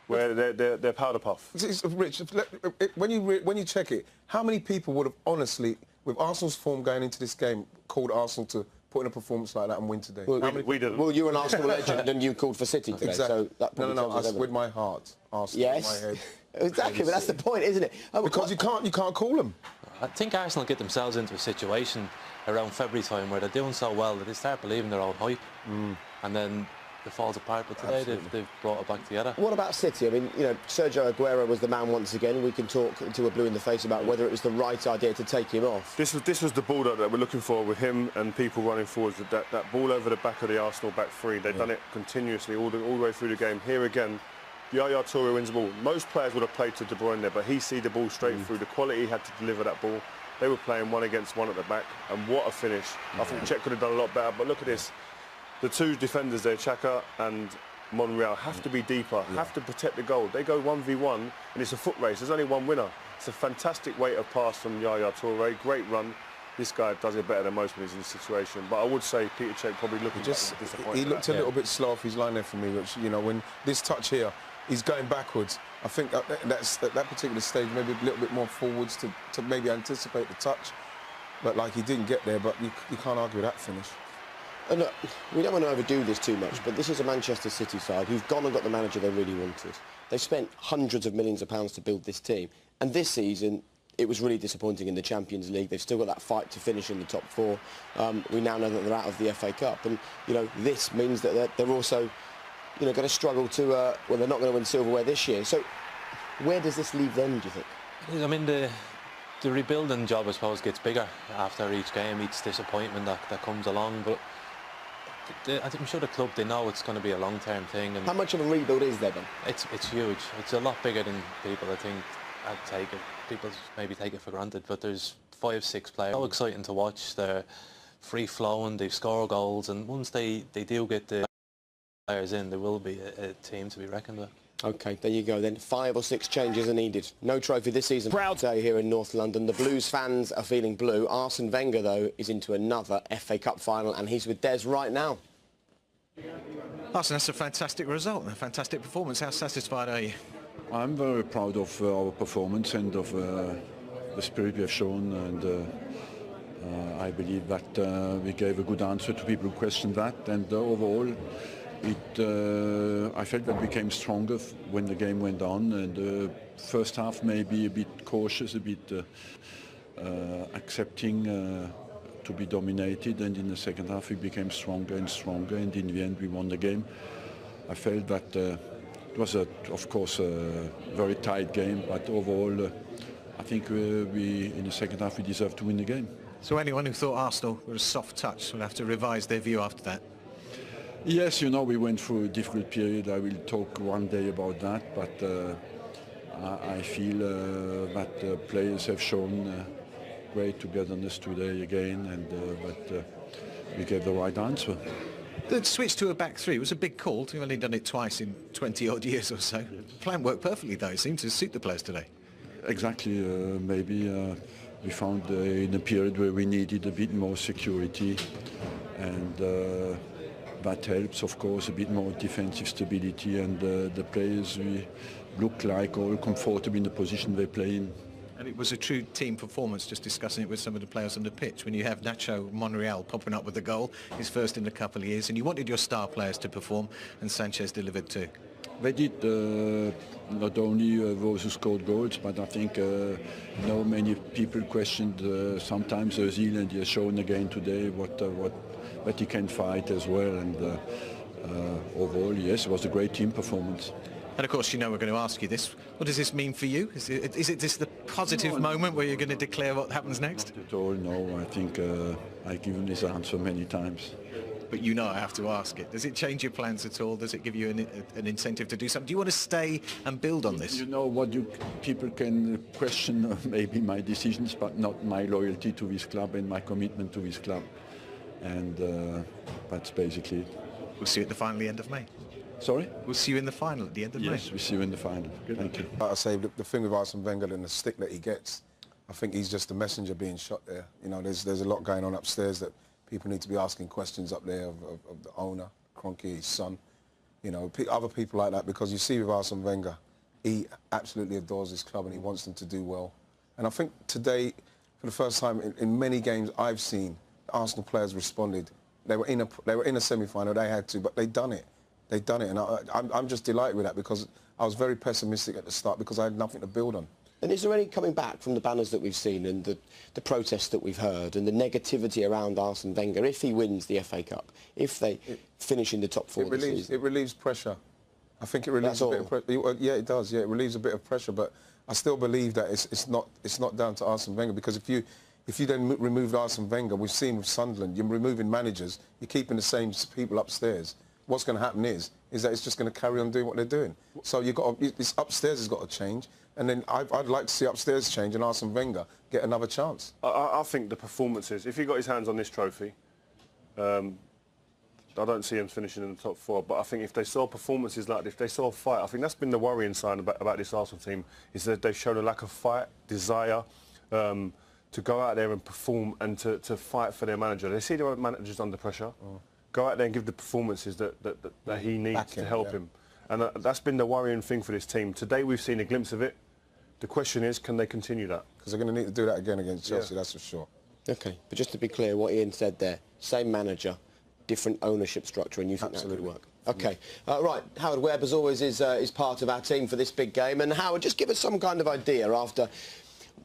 where they're powder puff. Rich, when you check it, how many people would have honestly, with Arsenal's form going into this game, called Arsenal to put in a performance like that and win today? Well, we didn't. Well, you're an Arsenal legend and you called for City today. Exactly. So that no, with my heart, Arsenal, yes. with my head. Exactly, but that's the point, isn't it? Because you can't call them. I think Arsenal get themselves into a situation around February time where they're doing so well that they start believing their own hype, and then it falls apart. But today they've brought it back together. What about City? I mean, you know, Sergio Aguero was the man once again. We can talk until we're blue in the face about whether it was the right idea to take him off. This was the ball that we're looking for with him and people running forwards. That ball over the back of the Arsenal back three. They've done it continuously all the way through the game. Here again, Yaya Toure wins the ball. Most players would have played to De Bruyne there, but he see the ball straight through. The quality he had to deliver that ball. They were playing 1 against 1 at the back, and what a finish. I think Czech could have done a lot better, but look at this. The two defenders there, Xhaka and Monreal, have to be deeper, have to protect the goal. They go 1v1, and it's a foot race. There's only one winner. It's a fantastic weight of pass from Yaya Toure. Great run. This guy does it better than most when he's in this situation. But I would say Peter Cech probably looking disappointed. He looked a little bit slow off his line there for me, which, you know, when this touch here, he's going backwards. I think that's at that particular stage, maybe a little bit more forwards to maybe anticipate the touch. But, like, he didn't get there, but you can't argue with that finish. And look, we don't want to overdo this too much, but this is a Manchester City side who've gone and got the manager they really wanted. They've spent hundreds of millions of pounds to build this team. And this season, it was really disappointing in the Champions League. They've still got that fight to finish in the top 4. We now know that they're out of the FA Cup. And, you know, this means that they're also, you know, going to struggle to, well, they're not going to win silverware this year. So where does this leave them, do you think? I mean, the rebuilding job, I suppose, gets bigger after each game, each disappointment that comes along. But I'm sure the club, they know it's going to be a long-term thing. And how much of a rebuild is there, then? It's huge. It's a lot bigger than people, I think, take it. People maybe take it for granted, but there's 5, 6 players. So exciting to watch. They're free-flowing, they score goals, and once they do get the players in, there will be a team to be reckoned with. OK, there you go then. 5 or 6 changes are needed. No trophy this season. Proud day here in North London. The Blues fans are feeling blue. Arsene Wenger, though, is into another FA Cup final, and he's with Des right now. Arsene, that's a fantastic result, a fantastic performance. How satisfied are you? I'm very proud of our performance and of the spirit we have shown, and I believe that we gave a good answer to people who questioned that, and overall I felt that we became stronger when the game went on, and first half maybe a bit cautious, a bit accepting to be dominated, and in the second half we became stronger and stronger, and in the end we won the game. I felt that it was, of course, a very tight game, but overall I think we in the second half we deserved to win the game. So anyone who thought Arsenal were a soft touch will have to revise their view after that? Yes, you know, we went through a difficult period. I will talk one day about that, but I feel that the players have shown great togetherness today again, and that we gave the right answer. The switch to a back 3 was a big call. You've only done it twice in 20-odd years or so. The plan worked perfectly, though. It seemed to suit the players today. Exactly. Maybe we found in a period where we needed a bit more security, and that helps, of course, a bit more defensive stability, and the players we look like all comfortable in the position they play in. And it was a true team performance, just discussing it with some of the players on the pitch, when you have Nacho Monreal popping up with a goal, his first in a couple of years, and you wanted your star players to perform, and Sanchez delivered too. They did, not only those who scored goals, but I think many people questioned sometimes New Zealand. He has shown again today that he can fight as well, and overall, yes, it was a great team performance. And of course, you know, we're going to ask you this. What does this mean for you? Is it this the positive moment where you're going to declare what happens next? Not at all, no. I think I've given this answer many times. But you know I have to ask it. Does it change your plans at all? Does it give you an incentive to do something? Do you want to stay and build on this? You know what, people can question maybe my decisions, but not my loyalty to this club and my commitment to this club. And that's basically it. We'll see you at the final at the end of May. Sorry? We'll see you in the final at the end of May. Yes, we'll see you in the final. Good. Thank you. Like I say, the thing with Arsene Wenger and the stick that he gets, I think he's just a messenger being shot there. You know, there's a lot going on upstairs that people need to be asking questions up there of the owner, Kroenke, his son. you know, other people like that, because you see with Arsene Wenger, he absolutely adores his club and he wants them to do well. And I think today, for the first time in many games I've seen, Arsenal players responded. They were in a semi-final, they had to, but they done it. They done it, and I'm just delighted with that, because I was very pessimistic at the start because I had nothing to build on. And is there any coming back from the banners that we've seen and the protests that we've heard and the negativity around Arsene Wenger if he wins the FA Cup, if they finish in the top four this season? It relieves pressure. I think it relieves a bit of pressure. Yeah, it does. Yeah, it relieves a bit of pressure, but I still believe that it's not down to Arsene Wenger, because if you then remove Arsene Wenger, we've seen with Sunderland, you're removing managers, you're keeping the same people upstairs. What's going to happen is that it's just going to carry on doing what they're doing. So this upstairs has got to change, and then I'd like to see upstairs change and Arsene Wenger get another chance. I think the performances, if he got his hands on this trophy, I don't see him finishing in the top four, but I think if they saw performances like this, if they saw a fight, I think that's been the worrying sign about this Arsenal team, is that they've shown a lack of fight, desire, to go out there and perform and to fight for their manager. They see their managers under pressure. Go out there and give the performances that he needs to help him. And that's been the worrying thing for this team. Today we've seen a glimpse of it. The question is, can they continue that? Because they're going to need to do that again against Chelsea, that's for sure. OK, but just to be clear, what Ian said there, same manager, different ownership structure, and you think that could work? OK. Right, Howard Webb, as always, is part of our team for this big game. And Howard, just give us some kind of idea after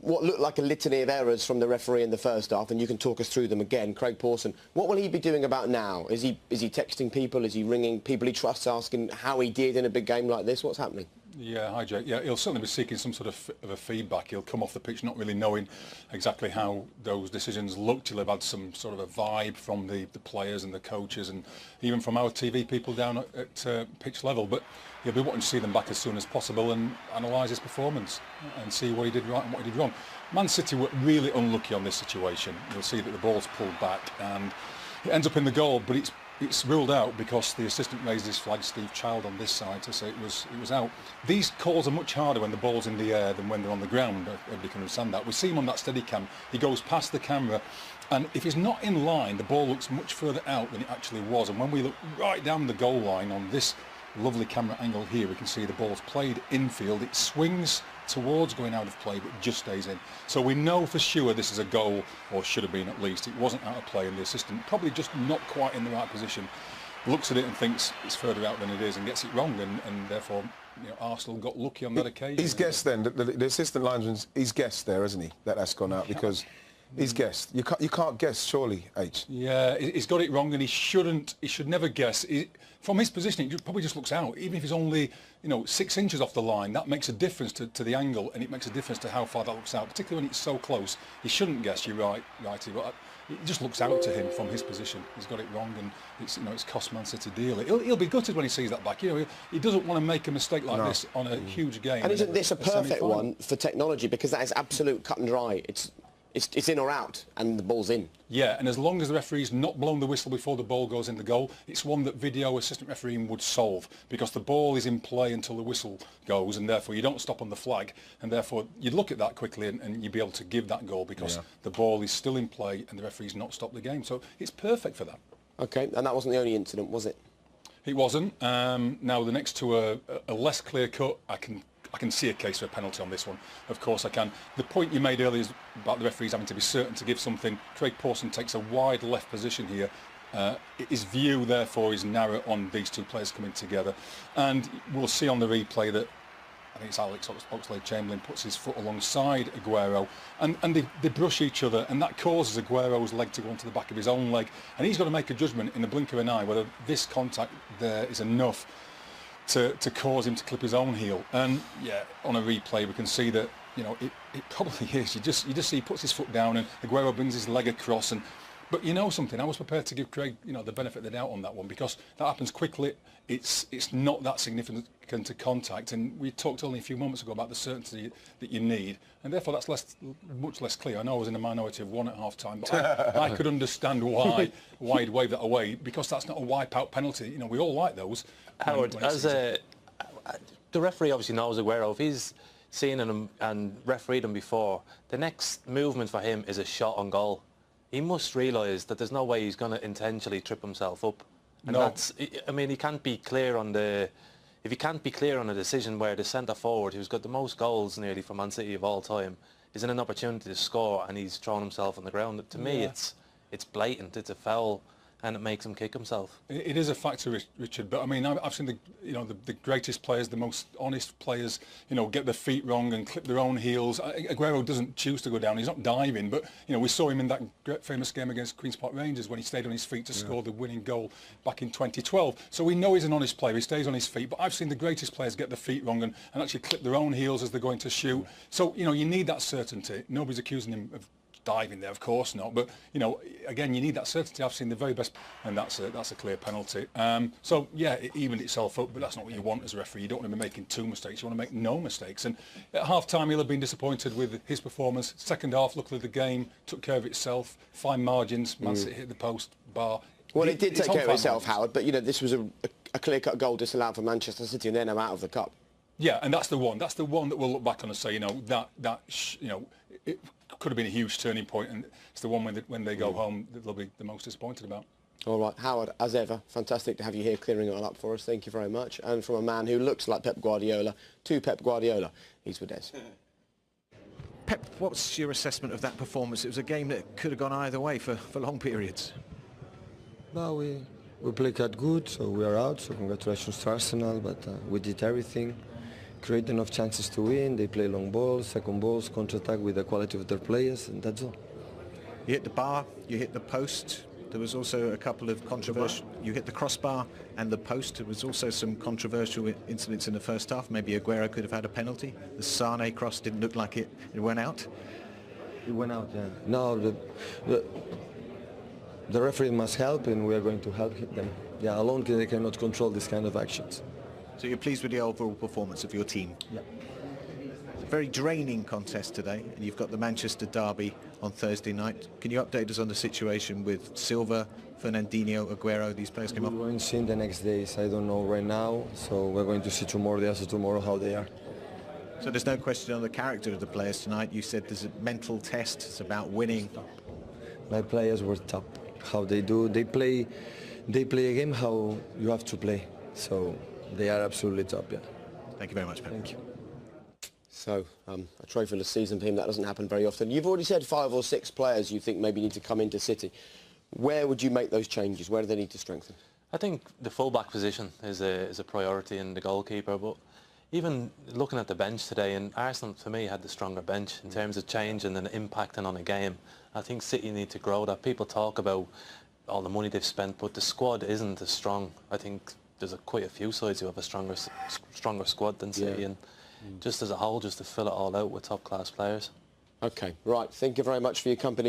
what looked like a litany of errors from the referee in the first half, and you can talk us through them again. Craig Pawson, what will he be doing about now? Is he texting people? Is he ringing people he trusts, asking how he did in a big game like this? What's happening? Yeah, hi Jake. Yeah, he'll certainly be seeking some sort of a feedback. He'll come off the pitch not really knowing exactly how those decisions looked. He'll have had some sort of a vibe from the players and the coaches, and even from our TV people down at pitch level. But he'll be wanting to see them back as soon as possible and analyse his performance and see what he did right and what he did wrong. Man City were really unlucky on this situation. You'll see that the ball's pulled back and it ends up in the goal, but it's ruled out because the assistant raised his flag, Steve Child, on this side to say it was out. These calls are much harder when the ball's in the air than when they're on the ground. Everybody can understand that. We see him on that steady cam. He goes past the camera, and if he's not in line, the ball looks much further out than it actually was. And when we look right down the goal line on this lovely camera angle here, we can see the ball's played infield. It swings towards going out of play, but just stays in. So we know for sure this is a goal, or should have been at least. It wasn't out of play, and the assistant probably just not quite in the right position, looks at it and thinks it's further out than it is and gets it wrong, and therefore, you know, Arsenal got lucky on that occasion. He's guessed then, the assistant linesman's, he's guessed there, hasn't he, that's gone out, because he's guessed. You can't guess, surely, H. Yeah, he's got it wrong, and he should never guess. From his position, it probably just looks out. Even if he's only, 6 inches off the line, that makes a difference to the angle, and it makes a difference to how far that looks out, particularly when it's so close. He shouldn't guess, you're right, Righty, but it just looks out to him from his position. He's got it wrong, and it's cost Man City dearly. He'll be gutted when he sees that back. He doesn't want to make a mistake like this on a huge game. And isn't this a perfect one for technology, because that is absolute cut and dry. It's in or out, and the ball's in. Yeah, and as long as the referee's not blown the whistle before the ball goes in the goal, it's one that video assistant refereeing would solve, because the ball is in play until the whistle goes, and therefore you don't stop on the flag, and therefore you'd look at that quickly and you'd be able to give that goal because the ball is still in play and the referee's not stopped the game. So it's perfect for that. OK, and that wasn't the only incident, was it? It wasn't. Now the next two are less clear cut. I can see a case for a penalty on this one. Of course I can. The point you made earlier is about the referees having to be certain to give something. Craig Pawson takes a wide left position here. His view, therefore, is narrow on these two players coming together. And we'll see on the replay that, I think it's Alex Oxlade-Chamberlain, puts his foot alongside Aguero. And they brush each other, and that causes Aguero's leg to go onto the back of his own leg. And he's got to make a judgment in the blink of an eye whether this contact there is enough to cause him to clip his own heel. And yeah, on a replay we can see that it probably is. You just see he puts his foot down and Aguero brings his leg across, but something, I was prepared to give Craig the benefit of the doubt on that one, because that happens quickly. It's not that significant to contact, and we talked only a few moments ago about the certainty that you need, and therefore that's much less clear. I know I was in a minority of one at half time, but I could understand why he'd wave that away, because that's not a wipe-out penalty. We all like those. Howard, the referee obviously knows Aguero. If he's seen him and refereed him before, the next movement for him is a shot on goal. He must realise that there's no way he's going to intentionally trip himself up And that's, I mean, he can't be clear on the... If he can't be clear on a decision where the centre-forward, who's got the most goals nearly for Man City of all time, is in an opportunity to score and he's thrown himself on the ground, to me it's blatant, it's a foul, and it makes him kick himself. It is a factor, Richard, but I mean, I've seen the greatest players, the most honest players, get their feet wrong and clip their own heels. Aguero doesn't choose to go down, he's not diving, but we saw him in that great famous game against Queen's Park Rangers when he stayed on his feet to score the winning goal back in 2012. So we know he's an honest player, he stays on his feet, but I've seen the greatest players get their feet wrong and actually clip their own heels as they're going to shoot. So, you need that certainty. Nobody's accusing him of diving there, of course not, but again, you need that certainty. I've seen the very best, and that's a clear penalty. So yeah, it evened itself up, but that's not what you want as a referee. You don't want to be making 2 mistakes, you want to make no mistakes. And at half-time he'll have been disappointed with his performance. Second half, luckily the game took care of itself, fine margins, Man City hit the post bar. Well, it did take care of itself, Howard, but this was a clear-cut goal disallowed for Manchester City, and they're now out of the cup. Yeah, and that's the one that we'll look back on and say, it could have been a huge turning point, and it's the one when they go home that they'll be the most disappointed about. All right, Howard, as ever, fantastic to have you here clearing it all up for us. Thank you very much. And from a man who looks like Pep Guardiola to Pep Guardiola, he's with Des. Pep, what's your assessment of that performance? It was a game that could have gone either way for long periods. No, we played quite good, so we are out, so congratulations to Arsenal, but we did everything. Create enough chances to win, they play long balls, second balls, counter-attack with the quality of their players, and that's all. You hit the bar, you hit the post. There was also a couple of controversial... You hit the crossbar and the post. There was also some controversial incidents in the first half. Maybe Aguero could have had a penalty. The Sane cross didn't look like it went out. It went out, yeah. No, the referee must help, and we are going to help them. Yeah, alone they cannot control this kind of actions. So you're pleased with the overall performance of your team? Yeah. It's a very draining contest today, and you've got the Manchester derby on Thursday night. Can you update us on the situation with Silva, Fernandinho, Aguero? These players came up. We're going to see in the next days. I don't know right now, so we're going to see tomorrow, day after tomorrow, how they are. So there's no question on the character of the players tonight. You said there's a mental test. It's about winning. My players were top. How they do, they play a game how you have to play. So they are absolutely top, yeah. Thank you very much, Pep. Thank you. So, a trophyless season for him, that doesn't happen very often. You've already said 5 or 6 players you think maybe need to come into City. Where would you make those changes? Where do they need to strengthen? I think the full-back position is a priority in the goalkeeper, but even looking at the bench today, and Arsenal, for me, had the stronger bench in terms of changing and impacting on a game. I think City need to grow that. People talk about all the money they've spent, but the squad isn't as strong. I think there's quite a few sides who have a stronger squad than City, and just as a whole, just to fill it all out with top-class players. OK, right. Thank you very much for your company.